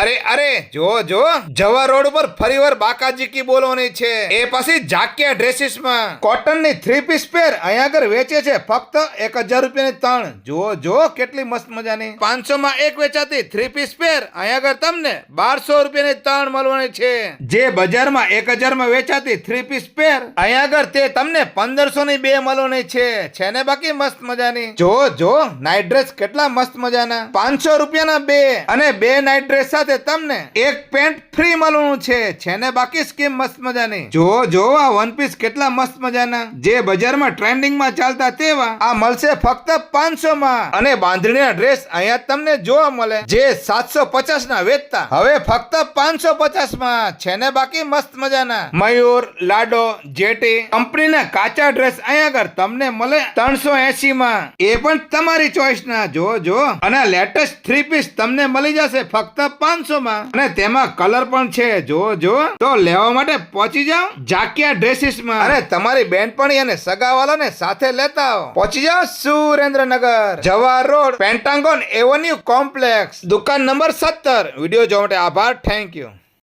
અરે અરે જો જો જવા રોડ ઉપર ફરીવાર બાકાજી કી બોલવાની છે. એ પછી જાકિયા ડ્રેસીસ માં કોટન ની 3 પીસ પેર અહીંયા આગળ વેચે છે ફક્ત 1000 રૂપિયાની 3. જો જો કેટલી મસ્ત મજાની 500 માં એક વેચાતી 3 પીસ પેર અહીંયા આગળ તમને 1200 રૂપિયાની 3 મળવાની છે. જે બજારમાં 1000 માં વેચાતી 3 પીસ પેર અહીંયા આગળ તે તમને 1500 ની 2 મળવાની છે ને બાકી મસ્ત મજાની. જો જો નાઇટ ડ્રેસ કેટલા મસ્ત મજાના 500 રૂપિયાના 2 અને 2 નાઇટ ડ્રેસ સાથે તમને એક પેન્ટ ફ્રી મળવાનું છે ને બાકી સ્કીમ મસ્ત મજાની. જો જો આ વન પીસ કેટલા મસ્ત મજાના જે બજારમાં ટ્રેન્ડિંગ માં ચાલતા તેવા આ મળશે ફક્ત 500 માં. અને બાંધણીના ડ્રેસ અહીંયા તમને જોવા મળે જે 750 ના વેચતા હવે ફક્ત 550 માં છે ને બાકી મસ્ત મજાના. મયુર, લાડો, જેટી કંપનીના કાચા ડ્રેસ અહીંયા આગળ તમને મળે 380 માં. એ પણ તમારી ચોઈસ ના. જો જો અને લેટેસ્ટ 3 પીસ તમને મળી જશે ફક્ત 500 માં અને તેમાં કલર પણ છે. જો જો તો લેવા માટે પહોંચી જાઓ જાકિયા ડ્રેસીસ માં. અરે તમારી બેનપણી અને સગાવાલાને સાથે લેતા આવો. પહોંચી જાઓ Surendranagar Jawahar road pentagon avenue complex દુકાન નંબર 17. વિડીયો જોવા માટે આભાર. Thank you.